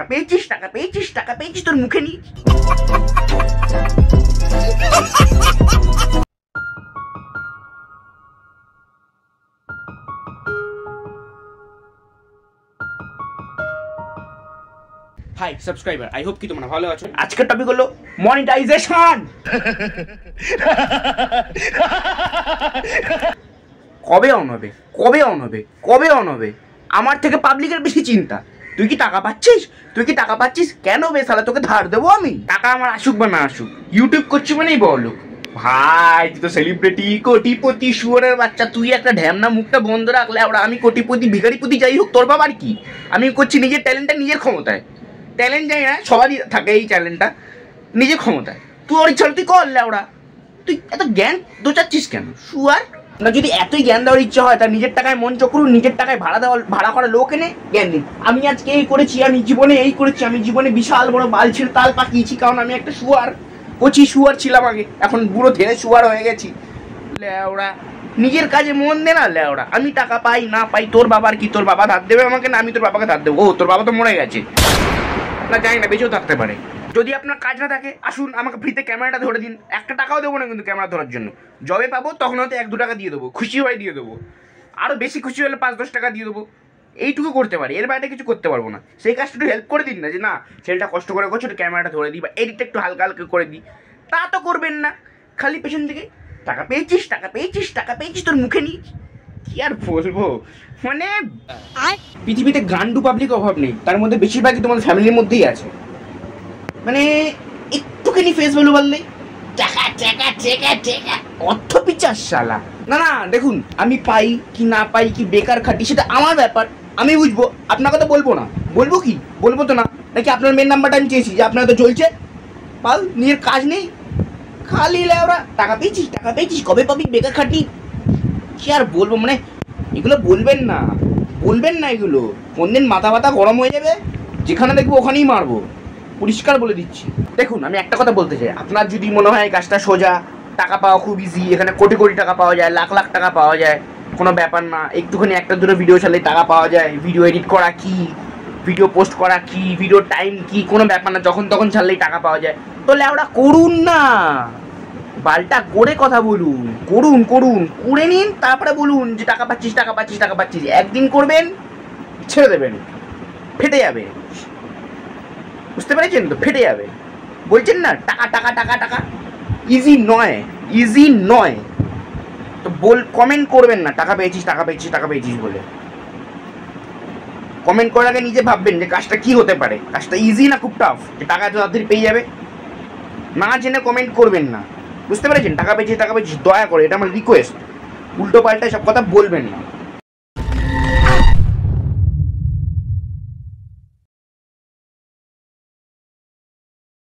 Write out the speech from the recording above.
টাকা পেয়েছিস, টাকা পেয়েছিস, টাকা পেয়েছিস, তোর মুখে নি। হাই সাবস্ক্রাইবার, আই হোপ কি তোমরা ভালো আছো। আজকের টপিক হলো মনিটাইজেশন। কবে অন হবে, কবে অন হবে, কবে অন হবে? আমার থেকে পাবলিকের বেশি চিন্তা। তুই কি টাকা পাচ্ছিস? তুই কি টাকা পাচ্ছিস? কেন বে শালা, তোকে ধার দেবো আমি? টাকা আমার আসুক বা না আসুক, ইউটিউব করছি মানেই বড়লোক। ভাই তুই তো সেলিব্রিটি, কোটিপতি, শুয়োরের বাচ্চা। তুই একটা ঢ্যামনা, মুখটা বন্ধ রাখলে ওরা। আমি কোটিপতি, ভিখারিপতি, যাই হোক, তোর বাবার কি? আমি করছি নিজের ট্যালেন্টটা নিজের ক্ষমতায়। ট্যালেন্ট যাই না, সবারই থাকে এই ট্যালেন্টটা, নিজের ক্ষমতায়। তুই ওর ইচ্ছা তুই কর লেওড়া। তুই এত জ্ঞান দোচাচ্ছিস কেন শুয়ার? না, যদি এতই জ্ঞান দেওয়ার ইচ্ছা হয়, তার নিজের টাকায় মঞ্চ করুন, নিজের টাকায় ভাড়া করা লোক এনে জ্ঞান দিন। আমি আজকে এই করেছি, আমি জীবনে এই করেছি, আমি জীবনে বিশাল বড় বালছির তাল পাকিয়েছি, কারণ আমি একটা শুয়ার। কচি শুয়ার ছিলাম আগে, এখন বুড়ো ধেড়ে শুয়ার হয়ে গেছি। লেওড়া, নিজের কাজে মন দে না লেওড়া। আমি টাকা পাই না পাই তোর বাবার কি? তোর বাবা ধার দেবে আমাকে, না আমি তোর বাবাকে ধার দেবো? ও, তোর বাবা তো মরে গেছে না, জানি না, বেঁচেও থাকতে পারে। যদি আপনার কাজ না থাকে, আসুন আমাকে ফ্রিতে ক্যামেরাটা ধরে দিন। একটা টাকাও দেবো না কিন্তু ক্যামেরা ধরার জন্য। জবে পাবো তখন হয়তো 1-2 টাকা দিয়ে দেবো, খুশি হয়ে দিয়ে দেবো। আরও বেশি খুশি হলে 5-10 টাকা দিয়ে দেবো। এইটুকু করতে পারি, এর বাইরে কিছু করতে পারবো না। সেই কাজটা একটু হেল্প করে দিন না, যে না ছেলেটা কষ্ট করে করছে, একটু ক্যামেরাটা ধরে দিই, বা এডিটটা একটু হালকা হালকা করে দিই। তা তো করবেন না, খালি পেছন থেকে টাকা পেয়েছিস, টাকা পেয়েছিস, টাকা পেয়েছিস, তোর মুখে নি। কি আর বলবো, মানে পৃথিবীতে গান্ডু পাবলিক অভাব নেই, তার মধ্যে বেশিরভাগই তোমাদের ফ্যামিলির মধ্যেই আছে। মানে একটুখানি ফেস ভ্যালু বাড়লেই টাকা টাকা টাকা টাকা, অর্থ পিচার শালা। না না, দেখুন, আমি পাই কি না পাই, কি বেকার খাটি, সেটা আমার ব্যাপার, আমি বুঝবো। আপনার কথা বলবো না, বলবো কি? বলবো তো না। নাকি আপনার মেন নাম্বারটা আমি চেয়েছি যে আপনার তো চলছে পাল, নিজের কাজ নেই, খালি লেওরা টাকা পেয়েছিস, টাকা পেয়েছিস, কবে পাবি, বেকার খাটি। কি আর বলবো, মানে এগুলো বলবেন না, বলবেন না এগুলো। কোনদিন মাথা ব্যথা গরম হয়ে যাবে, যেখানে দেখবো ওখানেই মারবো, পরিষ্কার বলে দিচ্ছি। দেখুন, আমি একটা কথা বলতে চাই, আপনার যদি মনে হয় কাজটা সোজা, টাকা পাওয়া খুব ইজি, এখানে কোটি কোটি টাকা পাওয়া যায়, লাখ লাখ টাকা পাওয়া যায়, কোনো ব্যাপার না, একটুখানি একটা দুটো ভিডিও ছাড়লে টাকা পাওয়া যায়, ভিডিও এডিট করা কি, ভিডিও পোস্ট করা কি, ভিডিও টাইম কি, কোনো ব্যাপার না, যখন তখন ছাড়লেই টাকা পাওয়া যায়, তো লেওড়া করুন না। বালটা করে কথা বলুন, করুন করুন, করে নিন, তারপরে বলুন যে টাকা পাচ্ছিস, টাকা পাচ্ছিস, টাকা পাচ্ছিস। একদিন করবেন, ছেড়ে দেবেন, ফেটে যাবে। বুঝতে পেরেছেন তো? ফেটে যাবে। বলছেন না টাকা টাকা টাকা টাকা, ইজি নয়, ইজি নয়। তো কমেন্ট করবেন না টাকা পেয়েছিস, টাকা পেয়েছিস, টাকা পেয়েছিস বলে। কমেন্ট করার আগে নিজে ভাববেন যে কাজটা কি হতে পারে, কাজটা ইজি না খুব টাফ, যে টাকা এত তাড়াতাড়ি পেয়ে যাবে। না জেনে কমেন্ট করবেন না, বুঝতে পেরেছেন? টাকা পেয়েছিস, টাকা পেয়েছিস, দয়া করে, এটা আমার রিকোয়েস্ট। উল্টো পাল্টায় সব কথা বলবেন না।